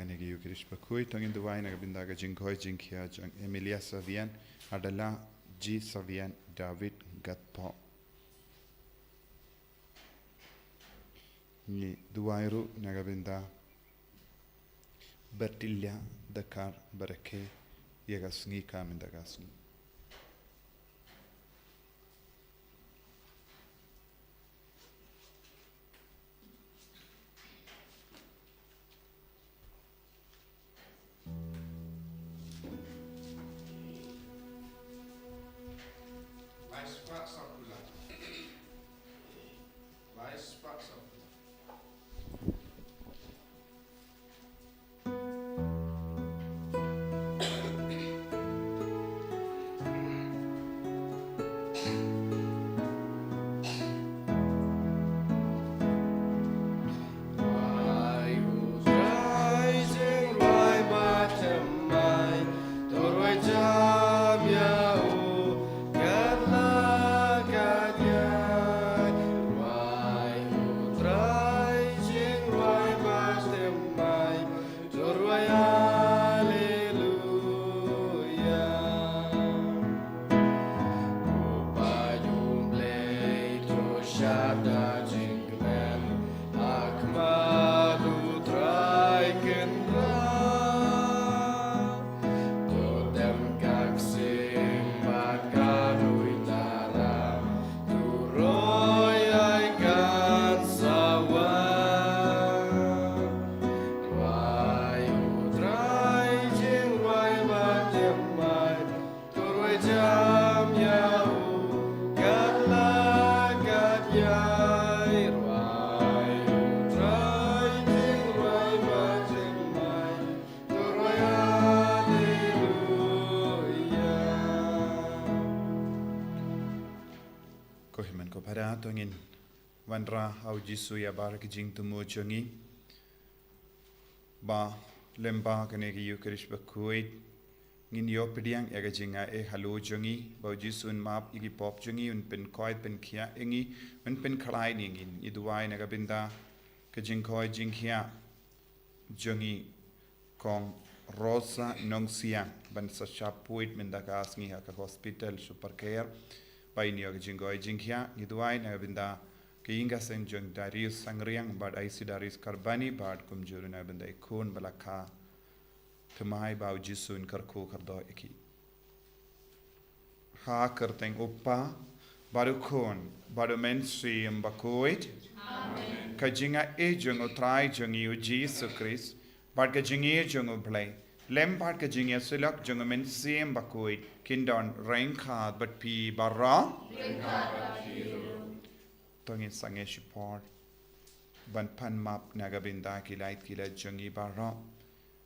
negi yukirish Bakhuid tongin duwai nagabindaga jingkoi jingkia jang Emilia Savian adalah G Savian David Gatpo. Ni duwairu nagabinda Bertilia Dakar Barake yaga Sngi kamindaga Sngi. Tongin wanra au jisu ya bar ki jing tumu chungi ba lemba kane ki yukrish Bakhuid ngin yo pediang ega jinga e halu chungi ba jisu map igi pop chungi un pen koi pen khia engi un pen khlai ni ngin iduai naga binda ka jing koi jing khia chungi kong rosa nongsia ban sa chapuit mendaka asngi ha ka hospital super care Pai ni aga jingoi jingkia giduai na binda ke inga sen jong Darius Sangriang bad IC Darius Karbani bad kumjuru na binda ikun balaka thumai bau jisun karku kardo iki ha karteng uppa barukon barumen siem Bakhuid amen ka jinga e jong utrai jong yu Jesus Christ bad ka jingi jong ublai lem bad ka jinga silak jong men siem Bakhuid Kindon Rainkad but P Barra Tongin Sange Shipor Ban Pan Map Nagabinda Kilait Kila Jungi Barra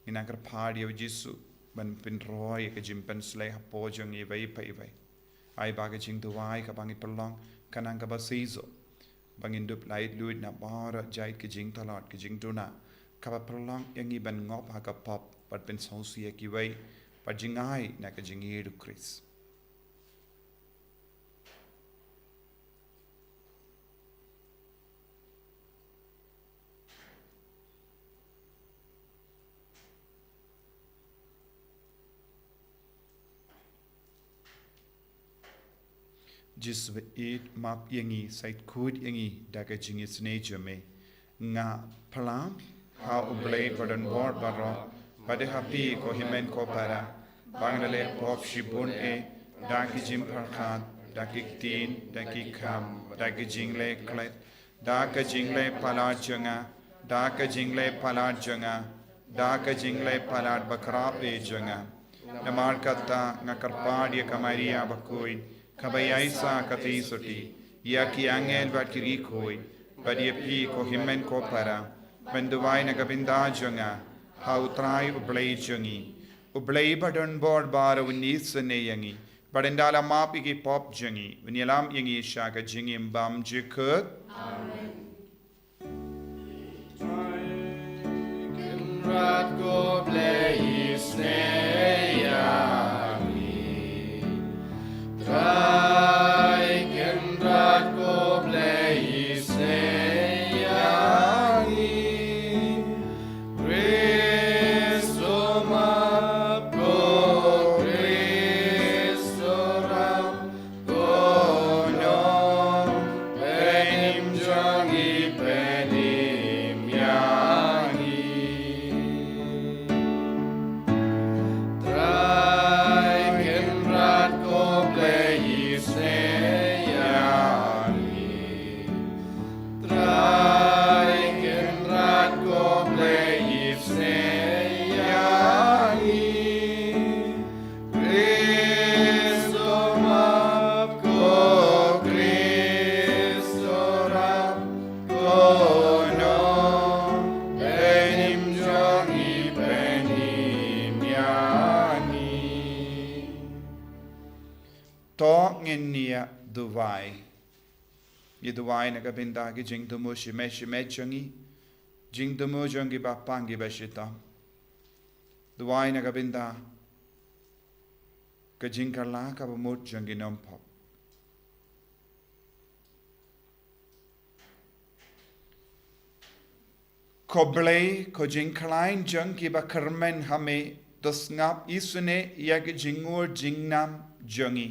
in Agar Party of Jisu Ban Pin Roy Kajimpan Slay Hapo Jungi Vai Paiva I bagaging to Wai Kabangi Palong Kananga Basizo Bangin Dup Light Luid Nabara Jait Kajing Talat Kajing Duna Kapapalong Yangi Ban Ngop Haka Pop but Pin Sonsi Akiway Pajingai nakajingi du Chris. Jiswe eat map yangi site kud yangi dakajingi snature me nga palam how ublay badan board barra Pada happy ko himen ko para banglale pop shibun e daki jim parkhat daki tin daki kham daki jingle klet daka jingle palat janga daka jingle palat janga daka jingle palat bakrap e janga namar kata ngakarpad ya kamaria Bakhuid kabayaisa kati soti ya ki angel bakiri koi pada pi ko himen ko para benduai nagabinda janga How try ublay jungi. Ublay badan board bar winis ne yangi. Badandala mapigi pop jungi. Winilam yangi shaka jingi mbam jikut. Amen. Rat go blay ne yangi. Try can rat go blay ne yangi. in nia duwai. Ye duwai nagabinda ki jing dumu shime jangi. Jing dumu jangi bapangi bashita. Duwai nagabinda ka jing karla ka bamut jangi nompop. Koblei ko jing klein jangi ba kermen hame dos ngap isune yag jingur jingnam jangi.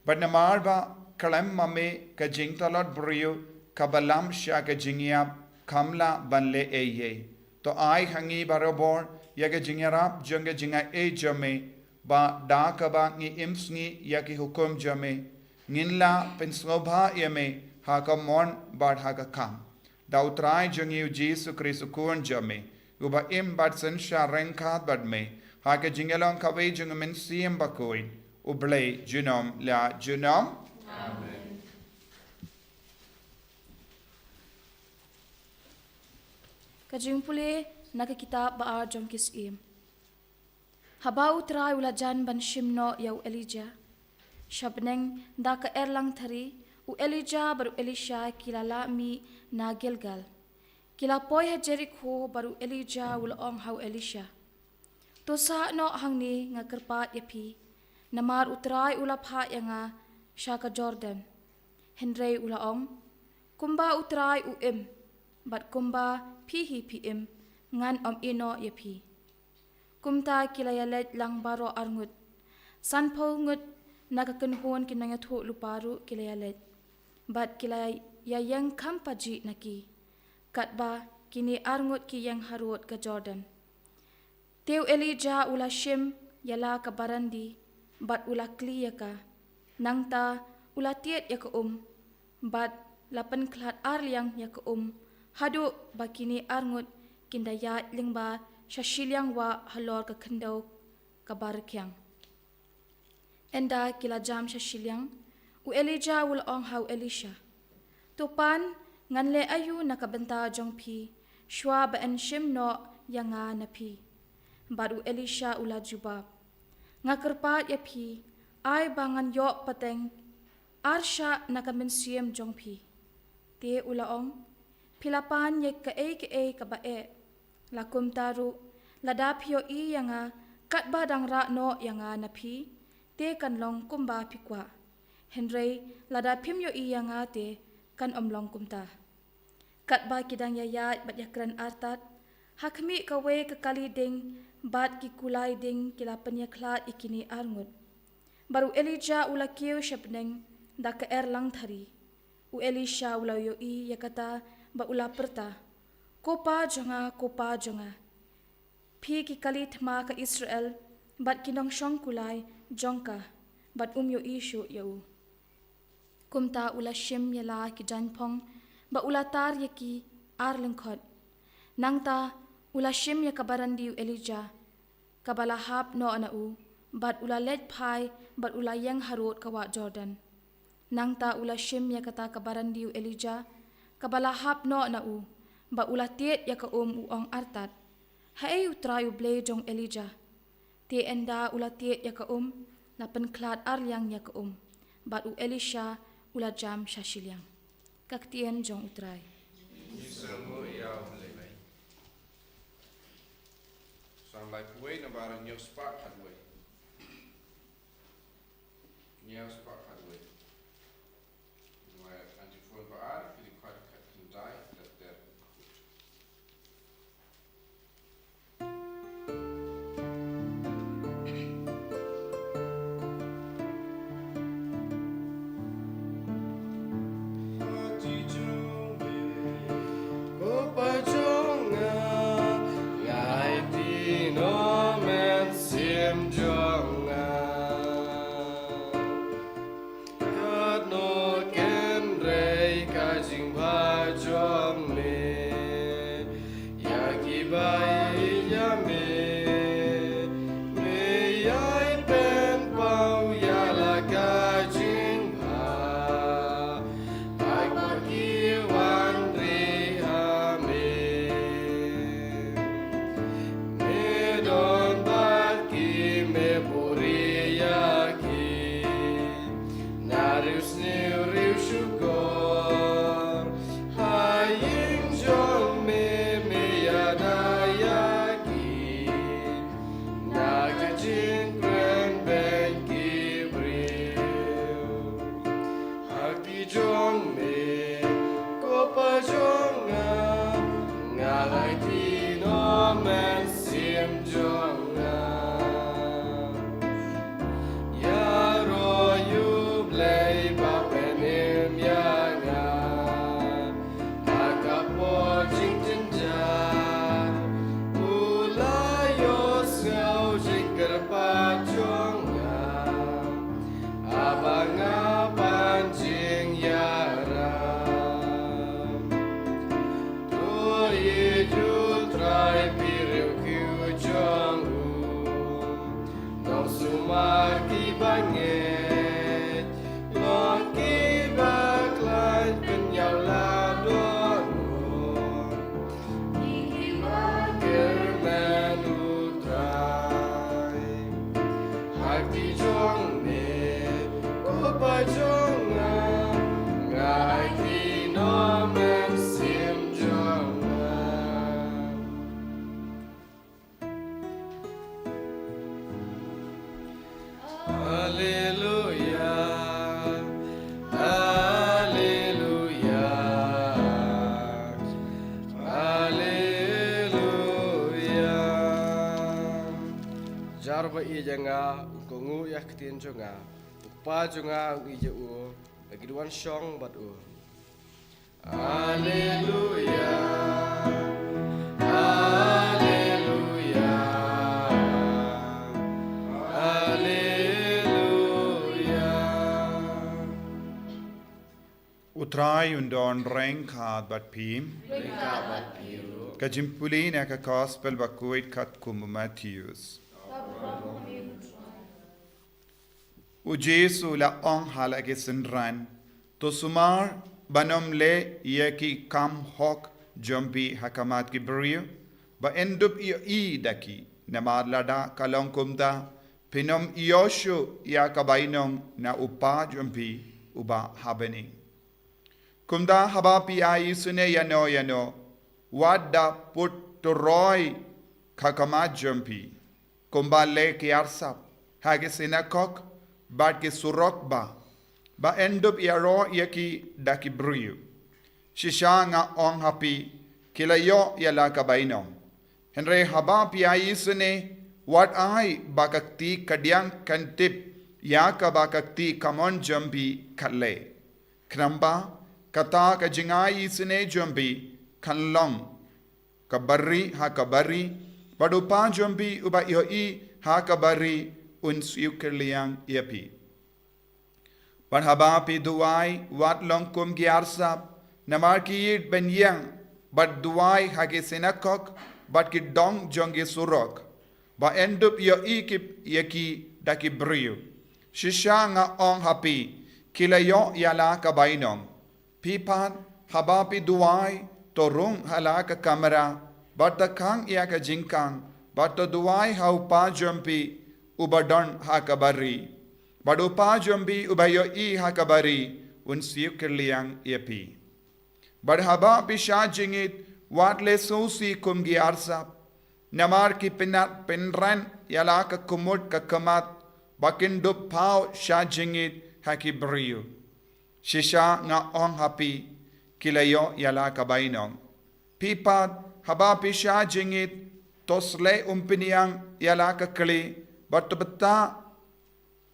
But namar ba kalem mame ka jing talot brio ka balam sha ka jingiap kamla banle eye. To ai hangi barobor yag jingarap janga jinga e jame ba da ka ba ngi imsngi yaki hukum jame. Nginla pensloba yame ha ka mon bad ha ka kam. Dautrai jungiu Jesu Kristu kuan jame. Uba im bad sen sha renkat bad me. Hake jingelong kawe jungamin siem Bakhuid. Ublei junom la junom. Amen. Kajing pule nakakitab baar jom kisim. Habau trai ulajan ban shimno yau Elijah. Shabneng da ka erlang thari. U Elijah baru Elisha kilala mi na Gilgal. Kila poi ha Jericho baru Elijah ulaong hau Elisha. To sa no hangni nga kerpat yapi. Namar utrai ulapha yanga Shaka Jordan. Henry ulaong. Kumba utrai uim. Bat kumba pihi pim. Ngan ino yapi. Kumta kila yalet lang baro arngut. Sanpo ngut nakakenhuan kinangathu luparu kila yalet. Bat kila yayang kampaji naki. Katba kini arngut ki yang harut ke Jordan. Teu Elijah ula shim yala ka barandi. Bat ula kli yaka. Nangta ula tiet yaka Bat lapan klat arliang yaka Hadu bakini arngut kindayat lingba shashilyang wa halor ka kendau ka barkyang. Enda kila jam shashilyang. U Elijah ul ong hau Elisha. Tupan nganle ayu nakabenta jong pi. Shwa ba en shim no yanga na pi. Baru Elisha ula jubab. Ngakerpat ya pi. Ay bangan yok pateng. Arsha nakamensiam jong pi. Te ula ong. Pilapan ye ka ka bae. Lakum taru. Ladapyo i yanga. Kat badang ra no yanga na pi. Te kan long kumba pikwa. Henry lada pimyo iya nga te kan omlong kumta. Kat ba kidang yayat bat yakran artat. Hakmi kawe kekali ding bat kikulay ding kilapan yaklat ikini arngut. Baru Elijah ula kiyo syapneng da ka erlang thari. U Elisha ula yo i yakata ba ula perta. Kopa jonga. Pi kikali thma ka Israel bat kinong syong kulay jongka bat yo isyo yau. Kumta ula shim yala ki janpong ba ula tar yaki arlingkot. Nangta ula shim ya kabarandi Elijah. Kabalahap no anau bat ula led pai bat ula yang harut kawa Jordan. Nangta ula shim ya kata kabarandi Elijah. Kabalahap no anau ba ula tiet ya ka uong artat. Hai utrayu ble jong Elijah. Ti enda ula tiet ya ka lapan klat arliang ya ka bat u Elisha ula jam shashilyang. Kaktian jong utrai. Islamu ya ulai. Sang lai puai na barang nyos pak hadway. Nyos pak hadway. Noi antifon baar kili kwat kindai dat now Jarba ijanga kongu yaktin jonga upa jonga ije u lagi duan shong bat u. Haleluya, haleluya, haleluya. Utrai undon rengkad bat pim. Kajimpulin eka gospel Bakhuid kat kum Matthews. U Jesu la ong halake sinran to sumar banom le yaki kam hok jombi hakamat ki brio ba endup i daki namar lada kalong kumda pinom ioshu ya kabainong na upa jombi uba habeni kumda habapi ai sune yano wada put to roy hakamat jombi kumba le ki arsap hage sinakok bat ke surok ba endup yaro yaki daki brio shisha nga ong happy kilayo yala kabaino henre haba piai sune what I bakakti kadyang kantip ya ka bakakti kamon jambi kalle kramba kata ka jingai sune jambi kanlong kabari ha kabari badupa jambi uba yoi ha kabari uns yukerliang yapi. Panhabapi duai wat longkum giarsap namarkiit ben yang but duai hage senakok but ki dong jonge surok ba endup yo ikip yaki daki brio shisha nga ong hapi kilayo yala kabainong pipan habapi duai torung halaka kamera but the kang yaka jinkang but the duai haupa jumpi ubadon hakabari badupa jombi ubayo I hakabari unsiu kerliang yapi badhaba pisha jingit watle susi kumgi arsap namar ki pinat pinran yalaka kumut kakamat bakindup pau sha jingit hakibriu shisha nga ong hapi kilayo yalaka bainong pipat haba pisha jingit tosle umpiniang yalaka kli Batubata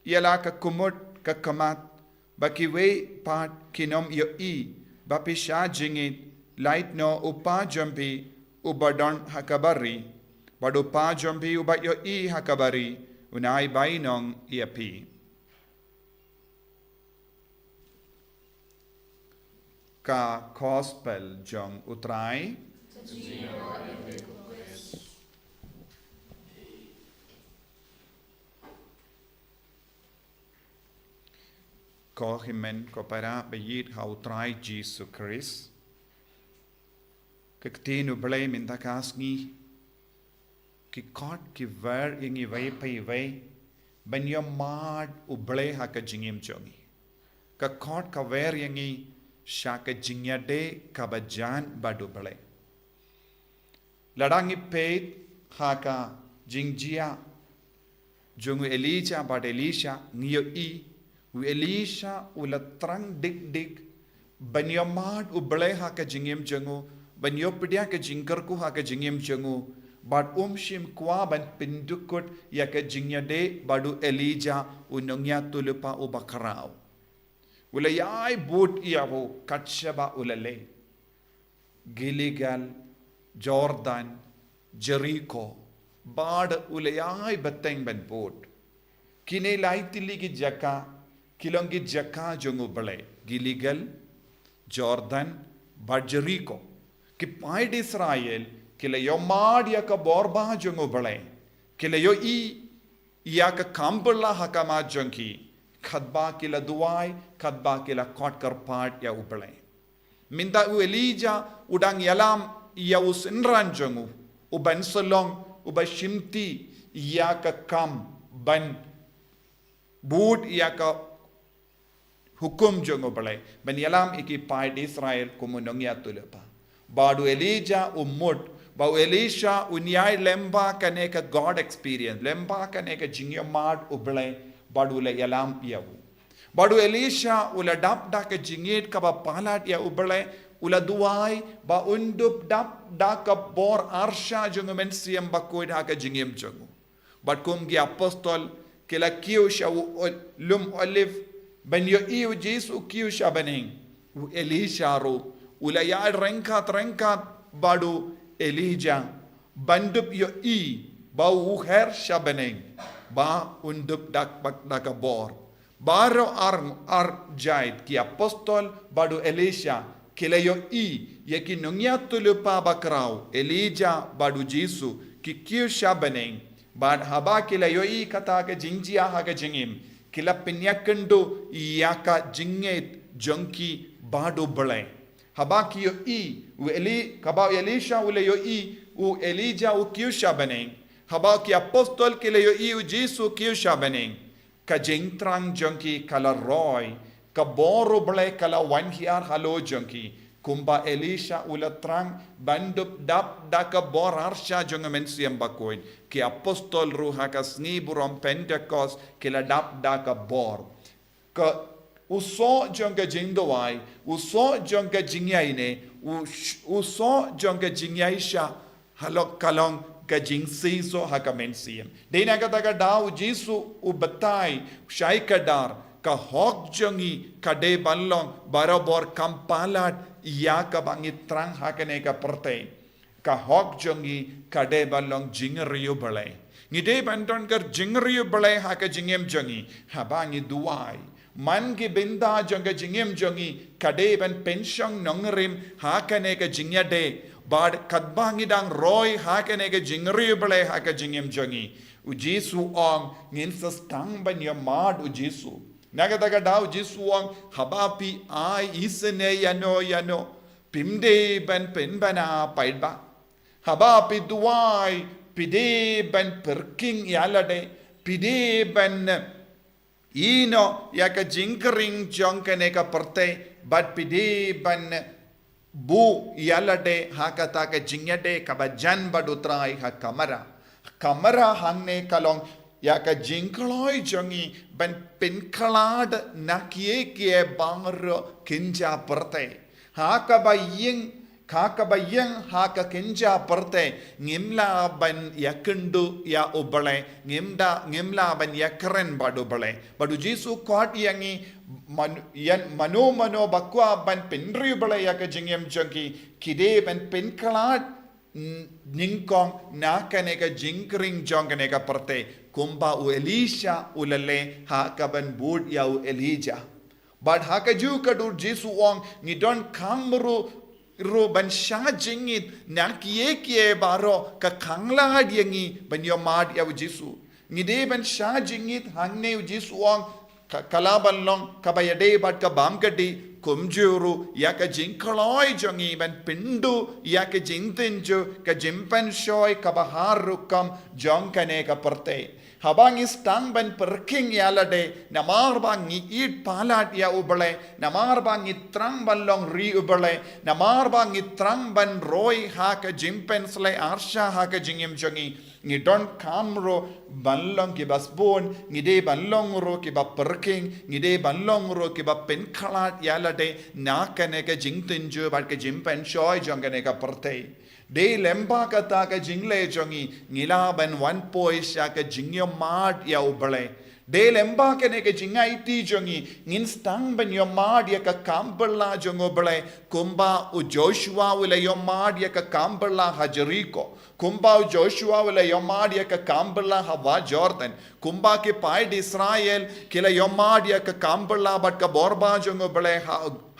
yala ka kumut ka kamat bakiwe pat kinom yo I bapisha jingit light no upa jambi ubadon hakabari badupa jambi ubat yo I hakabari unai bainong iapi ka gospel jong utrai ko himen ko para beyit hautrai Jesus Christ kektinu blame in takasngi ki kot ki ver ingi vai pai vai banyo mad uble ha ka jingim jongi ka kot ka ver ingi sha ka jingya de ka bajan badu ble ladangi peit ha ka jingjia jongu Elijah bad Elisha ngiyo I u Elisha ulatrang dik banyamad u bleh ha ka jingim jangu ban yo pedia ka jingkar ku ha ka jingim jengu but shim kwa ban pindukut ya ka jingya de badu Elijah unongya tulupa u bakarao ulayai boot iawo katshaba ulale Gilgal Jordan Jericho bad ulayai bateng ban boot kine laitili ki jaka kilongi jaka jongu bale Gilgal Jordan bad Jericho ki paid Israel kila yo mad ya ka borba jongu bale kila yo ya ka kambala hakama jonki khadba kila duai khadba kila kotkar part ya ubale minda u Elijah udang yalam ya usinran jongu uban solong uba shimti ya ka kam ban boot ya ka hukum jongo bale ban yalam iki paid Israel kumunong ya tulepa badu Elijah umut bau Elisha unyai lemba kane ka God experience lemba kane ka jingya mad ubale badu le yalam yawu badu Elisha ula dap da ka jingit ka ba palat ya ubale ula duai ba undup dap da ka bor arsha jongo men siam Bakhuid ha ka jingim jongo but kum gi apostol kila kiusha lum olive ban yo iu Jesu kiusha baning u Elisha ro ula ya renkat badu Elijah bandup yo ba u her shabaning ba undup dak ka bor baro ar jaid ki apostol badu Elisha kila yo yaki nongya tulupa bakrao Elijah badu Jesu ki kiusha baning bad haba kila yo kata ka jingjia ha ka jingim kila pinyakandu yaka jinget jonki badu bale haba ki yo u kaba Elisha ule yo u Elijah u kiusha baning haba ki apostol kila yo u Jesu kiusha baning ka jingtrang jonki kala roy ka boru bale kala wanhiar halo jonki kumba Elisha ula trang bandup dap daka bor arsha jonga mensiam Bakhuid ki apostol ruha ka Sngi burom Pentecost kila dap daka bor ka uso jonga jingdowai uso jonga jingyaine uso jonga jingyaisha halok kalong ka jingsiso haka mensiam deina kata ka dau Jesu u batai shai kadar ka hok jongi kade ballong barabor kampalat ya ka bangi trang hakane ka pertain ka hok jongi kade ballong jingriyo bale ngide banton kar jingriyo bale haka jingem jongi habangi duai man ki binda jonga jingem jongi kade ban pension nongrim hakane ka jingyade bad kadbangi dang roy hakane ka jingriyo bale haka jingem jongi u Jesu ong ngin sastang ban ya mad u Jesu nagadaga daw Jesuang habapi ai isene yano pimde ban penbana paidba habapi duai pide ban perking yalade pide ban ino yaka jinkering jonkane ka perte but pide ban bu yalade hakata ka jingyade kabajan badutrai ha kamara hangne kalong yaka jinkaloi jongi ban pinkalad nakie kie bangro kinja perte haka baying haka kinja perte ngimla ban yakundu ya ubale ngimla ban yakren badu Jesu kot yangi mano bakwa ban pinri bale yaka jingem jongi kide ban pinkalad ningkong nakaneka jinkring jonganeka perte kumba u Elisha ulale hakaban boot ya u Elijah but hakaju kadur Jesu wong ni don kamru ro ban sha jingit nakie baro ka kangla yangi ban yo mad ya u Jesu ni de ban sha jingit hangne u Jesu wong kalaban long kabayade bat ka bamkadi kumjuru yaka jinkaloi jongi ban pindu yaka jintinju ka jimpan shoy kabahar rukam jonkane ka perte habang istang ban perking yalade namar bang eat palat ya ubale namar bang itrang ballong ri ubale namar bang itrang ban roy haka jimpen slay arsha haka jingim jongi ni don kamro ballong ki basbon ni de ballong ro ki ba perking ni de ballong ro ki ba pen khalat yala de nakane ka jing tinju bat ka jim pen shoy jongane ka perte de lemba ka ta ka jingle jongi ngila ban one poi sha ka jingyo mad ya ubale de lemba ka ne ka jingai ti jongi ngin stang ban yo mad ya ka kambala jongo bale kumba u Joshua wala yo mad ya ka kambala hajariko kumba u Joshua wala yo mad ya ka kambala hawa Jordan kumba ke pai de Israel kila yo mad ya ka kambala bat ka borba jongo bale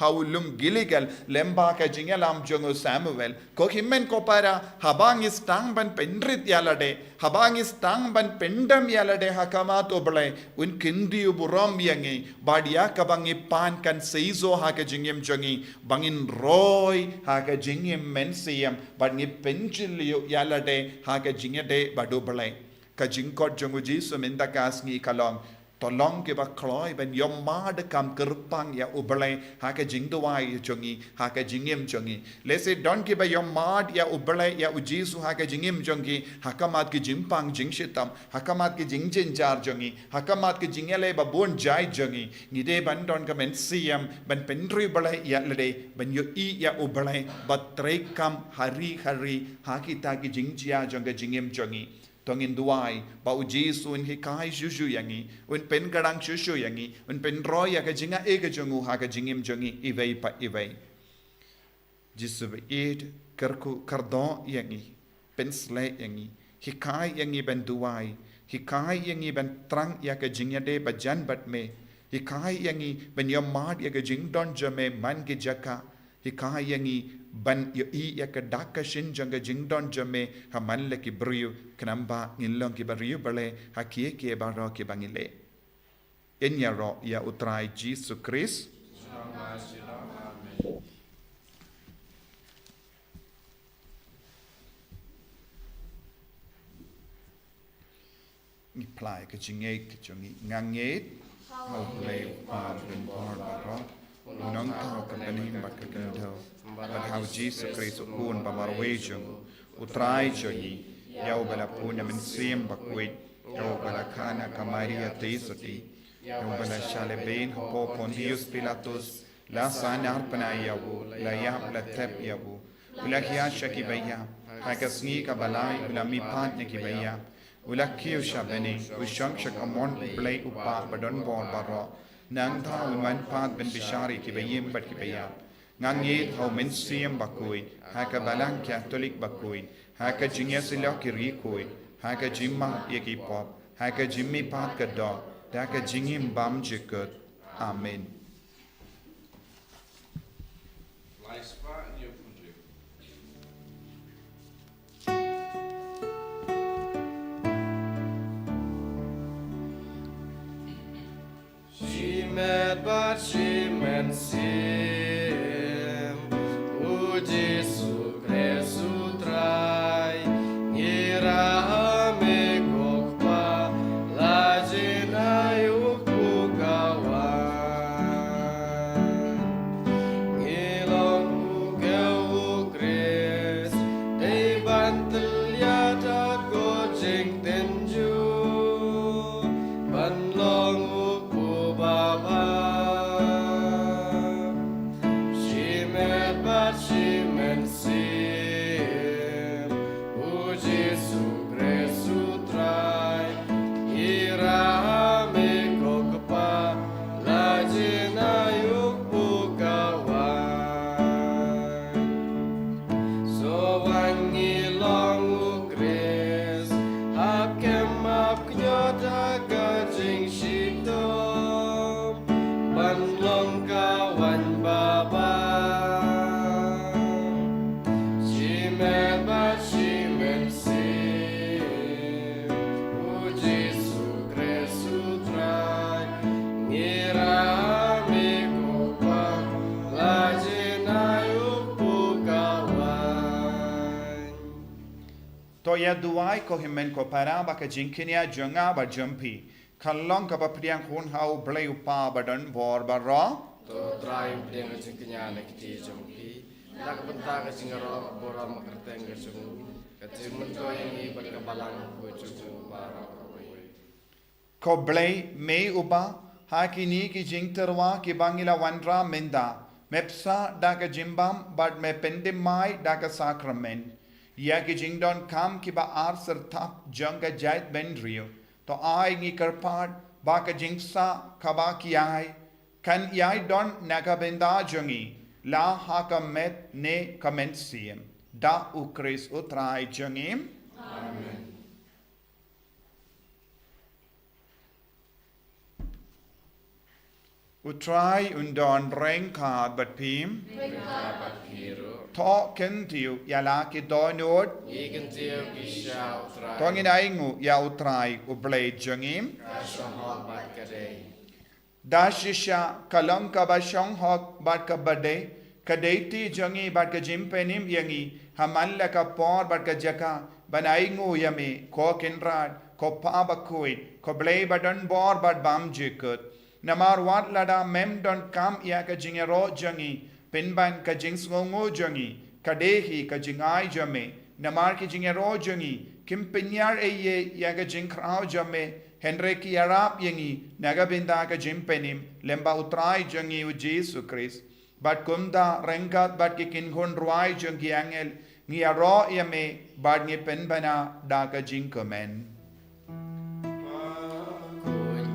haulum giligal lemba ka jingalam jongo Samuel ko himmen ko para habang istang ban pendrit yalade habang istang ban pendam yalade hakamat oble un kindi uburom yangi badia ka bangi pan kan seizo ha ka jingem jongi bangin roy ha ka jingem mensiam bangi penjil yalade ha ka jingade badubale ka jingkot jongo jisu minda kasngi kalong tolong ke ba kloi ben yom mad kam kerpang ya ubale ha ka jingdwai jongi ha ka jingem jongi lese don ke ba yom mad ya ubale ya ujisu ha ka jingem jongi hakamat ke jimpang jingshitam hakamat ke jingjin jar jongi hakamat ke jingele ba bon jai jongi ngide ban don ka men siam ban pendri bale ya lede ban yo I ya ubale batre kam hari ha kita ke jingjia jonga jingem jongi tongin duai ba ujisu in hikai juju yangi un pen kadang shushu yangi un pen roy ya ka jinga e ka jongu ha ka jingim jongi ivei pa ivei jisu it karku kardon yangi pen sle yangi hikai yangi ben duai hikai yangi ben trang ya ka jingya de ba jan bat me hikai yangi ben yamad ya ka jing don jame man ki jaka hikai yangi ban yo I ya ka daka shin janga jingdon jame ha man le ki briu knamba ngilong ki bariu bale ha kie ke baro ki bangile en ya ro ya utrai Jesus Christ ni plai ka jingek jongi nganget how play pa ben bor baro nong tao ka benim bak ka do but how Jesus Christ un ba marwejung utrai joyi yau bala punya min sim Bakhuid yau bala kana kamaria teisoti yau bala shalebein ho Pontius Pilatus la sanar pana yabu la yab la tep yabu ula hiya shaki baya hakasni ka balai ula mi patne ki baya ula kiu shabene ushang shakamon play upa badon bor baro nang tha un pat ben bishari ki bayim bat ki baya ngangi thau men siam Bakhuid haka Balang Catholic Bakhuid haka jingya sila ki rikoi haka jimma yeki pop haka jimmi pat ka do haka jingim bam jikut amen Laitïa and your country. She met but she meant sim O Jesu Christu trai Ngira ame kokpa Lajina yukku kawan Ngilong ugewu Chris Dei bantel yata gojing tenju Banlong ukku baba She met but she meant sin O Jesu Christu trai Irame kokpa Lajina yukku kawan So wangilong ukris Hakem apknyota gajing shitom Banlong kawan baba She met but she meant sin O Jesu Christu trai Ngirame kokpa Lajina yukku kawan to ya duai ko himen ko para ba ka jinkinia jonga ba jumpi kallong ka ba priang hun hau blai upa badon bor baro To try pideng jingkinya na kiti jompi Dak benta ka jingaro bora makarteng ka jung Kajimun to yang ibat ka balang ko jung para ko blai me uba hakini ki jingterwa ki bangila wanra menda Mepsa daga jimbam but me pendemai daga sacrament. Ya ki jingdon kam ki ba ar sertap jangga jait benrio. To ai ngi karpad baka jingsa kaba ki ai. Kan yai don naga benda jangi. La haka met ne kamensium. Da ukris utrai jangim. Amen. Utrai undon rengkad bat pim. Dapat biru. To kentiu yalaki donod. Ikan tiu kisah utrai. Tongin aingu ya utrai ublay jangim. Kasihal bat kadai. Dashisha kalang kabashong hok bat kabade. Kadeti jangi bat ka jimpenim yangi. Hamalla ka por bat ka jaka. Banaingu yami. Ko kinrad. Ko pa Bakhuid. Ko blay badan bor bat bam jikut. Namar wat lada mem don kam ya ka jingero jangi. Pinban ka jingsngongo jangi. Kadehi ka jingai jame. Namar ki jingero jangi. Kim pinyar eye ya ka jingkrao jame. Henry ki arap yangi. Nagabinda ka jimpenim. Lemba utrai jangi u Jesu Christ. Bat kumda rengat bat ki kinhun ruai jangi angel. Ngi aro yame. Bat ngi penbana da ka jingkomen.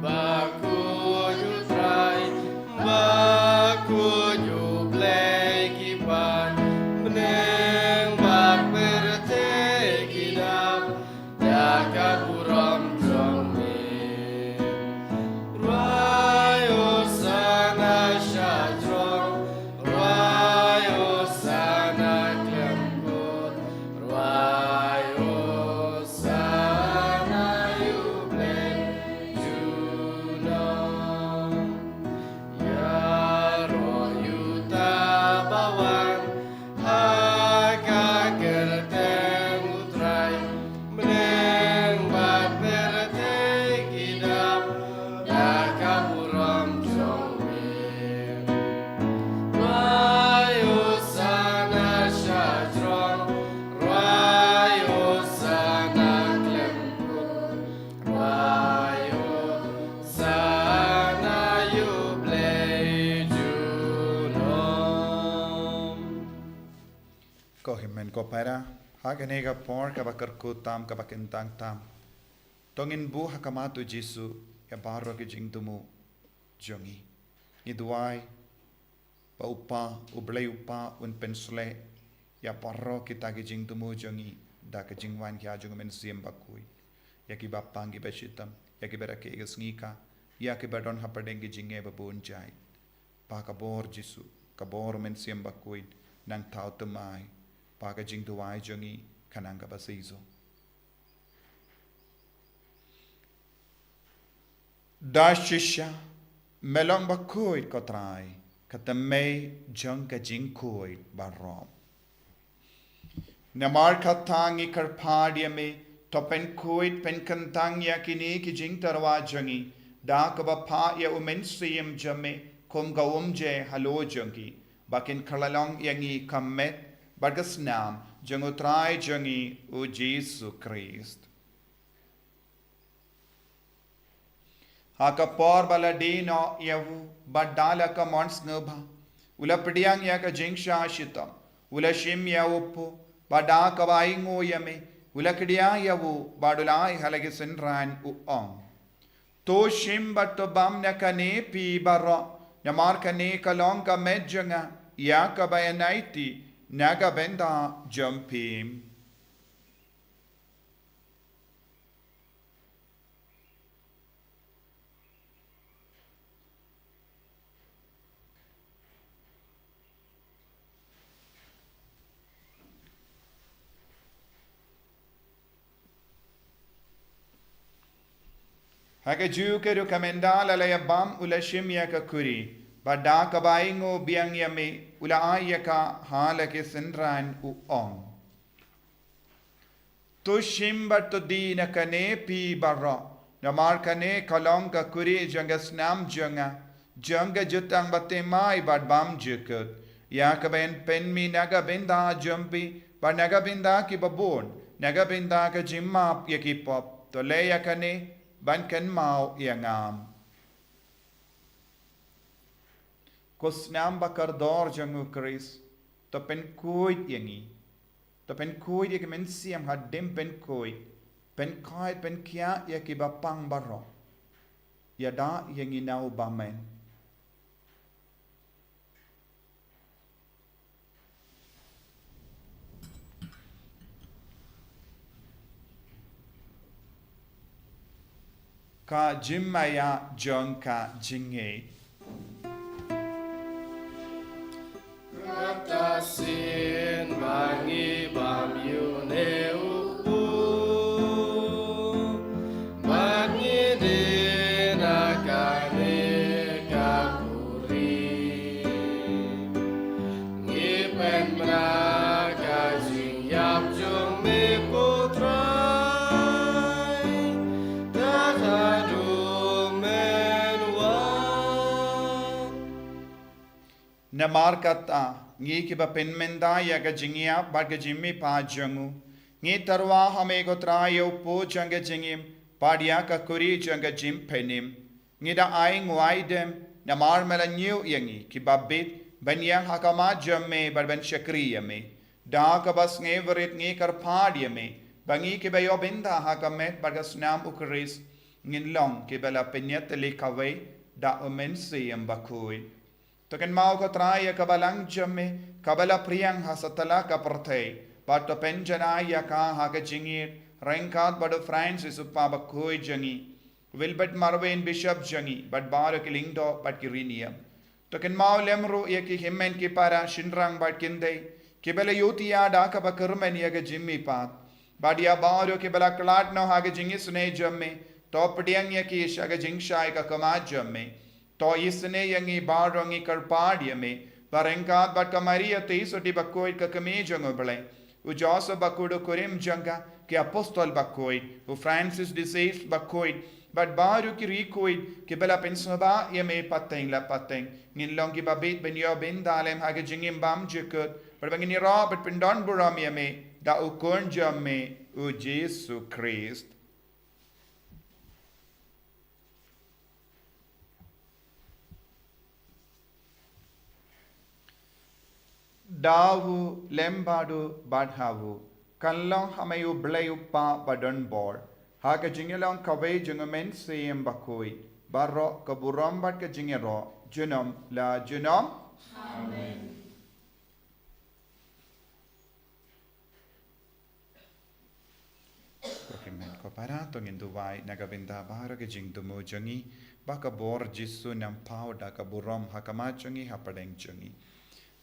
Bakhuid utrai. Bakhuid ublay kipan. Meneng bak berte kidap. Daka buram jomir. Rayo sana syadron. Rayo sana klemput. Rayo sana yublay junam. Ya roh yuta bawan. Haka kerteng utrai. Meneng bat berte kidap. Daka buram jomir. Rayo sana syadron. Rayo sana klemput. Rayo sana yublay junam. Ko himen ko para. Haganega por kabakar kutam kabakintang tam. Tongin bu hakamatu Jesu. Ya baro ki jingtumu jongi. Iduai. Pa upa. Ublay upa. Un pensle. Ya baro kita ki jingtumu jongi. Da ki jingwan ki ajung men siem Bakhuid. Ya ki bapang ki beshitam. Ya ki berake ki Sngi ka. Ya ki badon hapadengi jinge babun jai. Pa kabor Jesu. Kabor men siem Bakhuid. Nang tau temai. Pa ka jingtuai jongi. Kanang kabasizo. Dashisha melong Bakhuid kotrai katamay jong ka jingkuid barom. Namar katangi karpadia me topen kuid pen kantang yakini ki jing tarwa jangi da kaba pa ya umensiyam jame kum gawumje halo jangi bakin kalalong yangi kammet bagasnam jangutrai jangi u Jesu Christ. Haka por baladino yavu badala ka mons nubha ula pediang ya ka jingsha shitam ula shim ya upu bada ka baingo yame ula kedia yavu badulai halagi sinran u ong to shim bato bam na kane pi barra namar kane kalong ka medjanga ya ka bayanaiti naga benda jumpim. Haka juu ke ru kamendala la yabam ula shimya ka kuri. Bada ka baingo biang yame ula aya ka hala ke sinran u ong. Tu shimba tu di na kane pi barra. Namar kane kalong ka kuri janga snam janga. Janga jutang bate mai bad bam jukut. Ya ka ben pen mi naga binda jumpi. Ba naga binda ki babon. Naga binda ka jimmap yakipop. To le ya kane. Ban kan mau yang am. Kusnam bakar dor jangu Chris. To pen kuit yangi. To pen kuit yak men siam hadim pen kuit. Pen kait pen kia yak ibapang baro. Yada yangi nau bamen. Ka jimmaya jong ka jinge. Katasin mangi bam yu ne upu mangi de nakane kakuri ngipen mraka jing yap jong me putrai takadu menwa. Namar kata ngi ki ba penmenda ya ga jingia ba ga jimmi pa jangu ngi tarwa hame go trayo po janga jingim padia ka kuri janga jim penim ngi da ai ngwaidem namar mela new yangi ki ba bit banyang hakama jamme bar ben shakriya me da ka bas nge verit ngi kar padia me bangi ki ba yo binda hakamet bar ga snam ukris ngin long ki bela penyat le kawai da omen siyam Bakhuid. Token mau ko traya ka Balang jamme kabala priyang hasatala ka perthei pato penjana ya ka ha ka jingir rengkat bado Francis uppa Bakhuid jangi Wilbert Marvin Bishop jangi but bar kilingdo but kirinium token mau lemru ya ki himmen ki para shinrang but kinde kibela yutia da ka bakurmen ya ka jimmi pat badia baro kibela klat no ha ka jingi sune jamme top diang ya ki shaga jingshai ka kama jamme to isne yangi barongi karpadia me barengkat bat kamaria te so di Bakhuid ka kame jango bele u Joseph Bakhuid kurim janga ke apostol Bakhuid u Francis deceased Bakhuid but baru ki rikuid ke bela pensaba ye me pateng la pateng ngin long ki babit ben yo ben dalem ha ke jingim bam jekut but bangini Robert pendon buram ye me da u kon jamme u Jesus Christ. Dawu lembadu badhawu kanlong hamayu blayu pa badon bor haka jingelong kawe jungamen seyem Bakhuid barro kaburam bat ka jingero junom la junom amen. Kokimen ko para tongin duwai nagabinda bara ka jing dumo jangi baka bor jisu nam pau da kaburam hakama jangi hapadeng jangi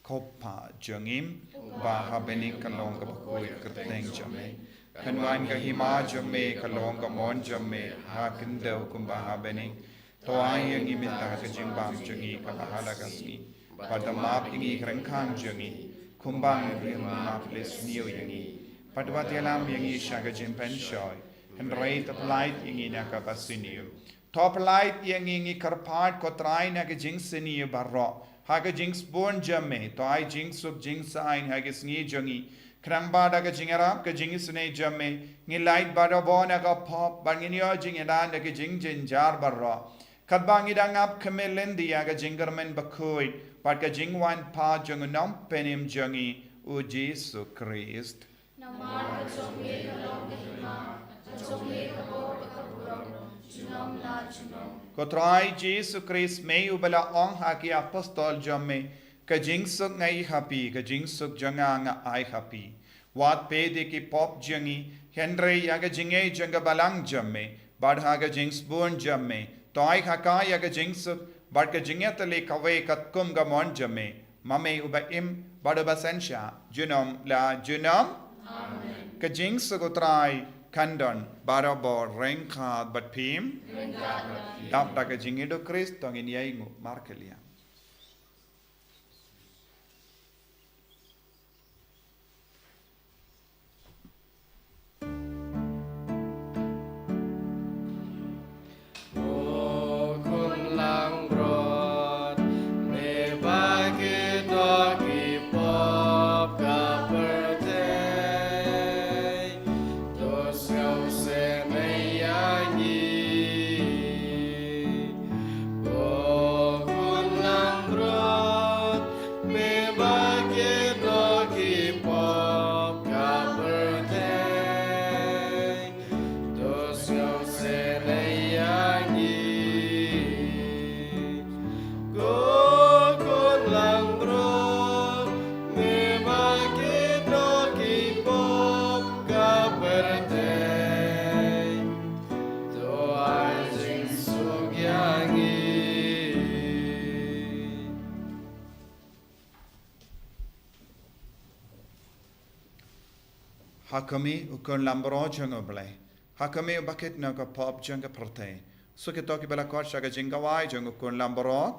Kopa jangim baha beni kalong ka Bakhuid kateng jamme kanwan ka hima jamme kalong ka mon jamme ha kindau kumbaha beni to ay yang imita ka jimbam jangi ka bahala kasni padamap ingi krengkang jangi kumbang rimap les niu yangi padwat yalam yangi shaga jimpen shoy and rate applied ingi na ka basiniu top light yangi ingi karpat ko try na ka jingsini barro haga jinx born jamme to ai jinx sub jinx ain haga sngi jangi kramba daga jingara ka jingis ne jamme ngi light bada bona ka pop bangin yo jingada daga jing jin jar barra kadbangi dangap kamelen dia ga jingermen Bakhuid pat ka jingwan pa jang nam penim jangi u Jesus Christ Namar ka jongye ka long ka hima ka jongye ka bor ka buram junom la junom Kotrai Jesus Christ may ubala ong haki apostol jamme ka jingsuk ngai happy ka jingsuk janga nga ai happy wat pede ki pop jangi Henry yaga jinge janga Balang jamme badha ga jings born jamme toy haka yaga jingsuk bad ka jingetale kawe katkum ga mon jamme mame uba im badaba sensha junom la junom amen ka jingsuk utrai Kandon, Barabor, Renkad, but Pim, Dap Daka Jingido Christ, Tongin Yangu, Markelia. Kun Hakami ukon lambro jango ble. Hakami bakit na ka pop janga prate. So ke toki bela kot shaga jingawai jango ukon lambro.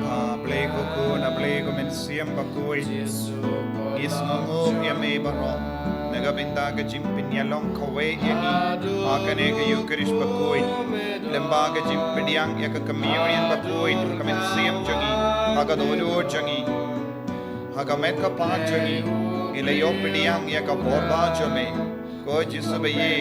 Ablego kun, ablego men siam Bakhuid. Isnongo yame baro. Nagabinda ka jimpin yalong kawe yangi. Akane ka Eucharist Bakhuid. Lembaga jimpidiang yaka communion Bakhuid. Kamen siam jangi. Hagadolo jangi. Hagamet ka pa jangi. Ilayo pidiang yaka borba jame. Ko jisubaye.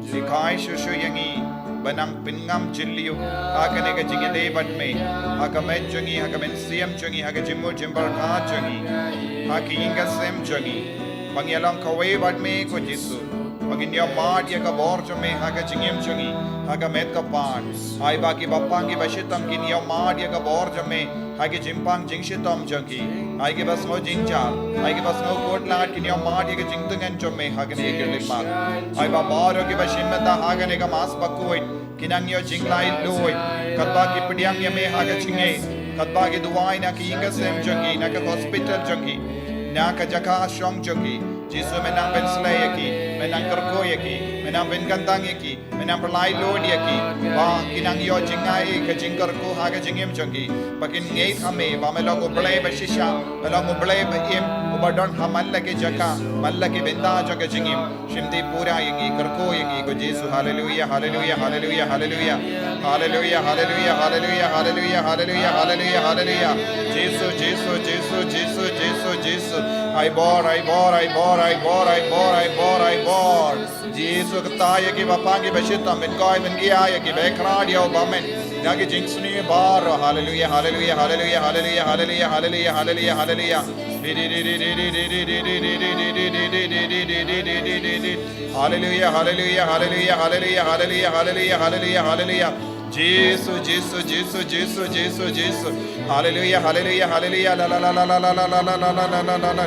Sikai shushu yangi. Banang pingam jilliu, akane ka jingide badme, akamet jangi, akamen siam jangi, akajimu jimbarka jangi, hakinga sem jangi, pangyalang kawe badme ko jisu, panginya mad ya ka borjame, hakajingim jangi, akamet ka pan, ay baki bapangi bashitam kinya mad ya ka borjame, hakijimpang jingshitam jangi, ay kibas mo jingjal, ay kibas mo kodlat kinya mad ya ka jingtungan jame, hakane kirlimak, ay babaro ki bashimata hakane ka mas Bakhuid. Kinangyo jinglai loy, katbagi pidiang yame haga chinge, katbagi duwai na ki inga sem jangi, na ka hospital jangi, na ka jaka ashong jangi, jisu menang ben slayaki, menang kerko yaki, menang benkantang yaki, menang perlai lord yaki, ba kinang yo jingai ke jingkerko ha ke jingim jangi, pakin ngei kame ba melong ublai ba shisha, melong ublai ba im, ubadon hamal lagi jaka, mal lagi benda jaka jingim, shimdi pura yaki kerko yaki ko Yesu hallelujah hallelujah hallelujah hallelujah hallelujah hallelujah hallelujah hallelujah hallelujah hallelujah hallelujah Yesu Yesu Yesu Yesu Yesu Yesu I bor Yesu ketaya ki bapangi bashita men koi men giya ki bekrad yo bamen nagi jingsni bar hallelujah hallelujah hallelujah hallelujah hallelujah hallelujah hallelujah hallelujah hallelujah hallelujah hallelujah hallelujah hallelujah hallelujah hallelujah hallelujah Jesus Jesus Jesus Jesus Jesus Jesus hallelujah hallelujah hallelujah la la la la la la la la la la la la la la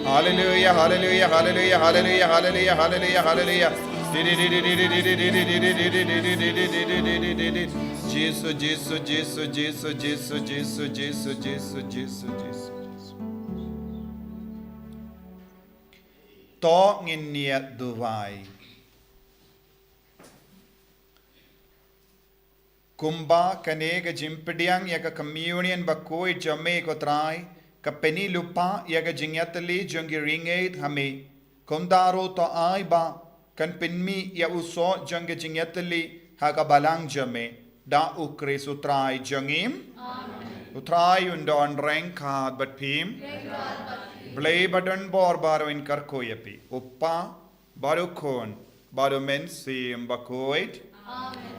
hallelujah hallelujah hallelujah hallelujah hallelujah hallelujah hallelujah Jesus Jesus Jesus Jesus Jesus Jesus Jesus Jesus Jesus Jesus to ngin niat duwai kumba kane ga jimpediang ya ka communion Bakhuid jame ko trai ka peni lupa ya ga jingyatli jongi ringate hame kumdaro to ai ba kan pinmi ya uso jongi jingyatli ha ka balang jame da ukre sutrai jangim utrai undon rengkat bat pim Blay badan bor baru in karko yapi. Uppa baru kon baru men sim Bakhuid.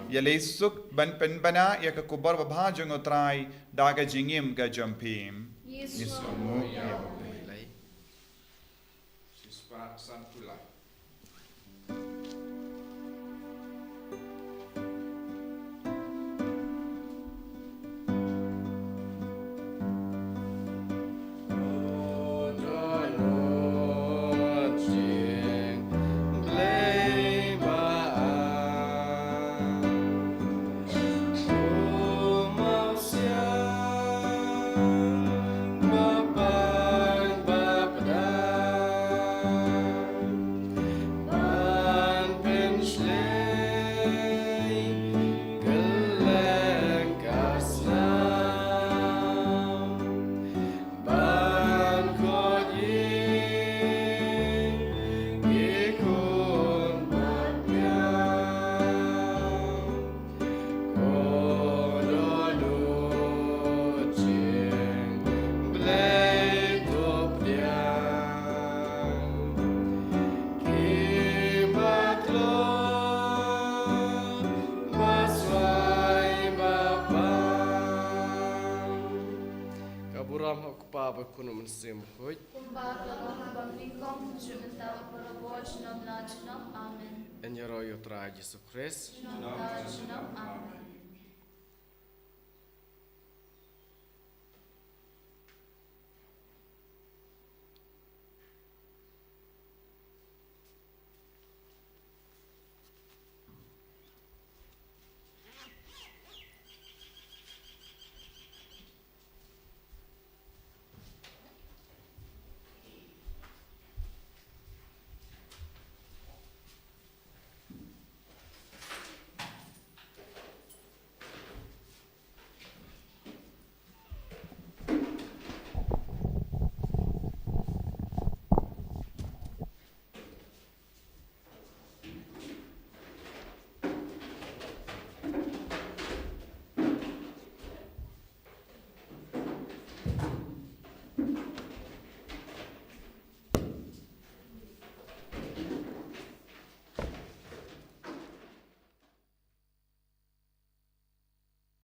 Yalisuk ban penbana ya ke kubar babhajung utrai daga jingim ga jampim. Yesumu ya. Sispa Santula. Kuno mensim Bakhuid. En jero yo tra Jesus Christ. Amen.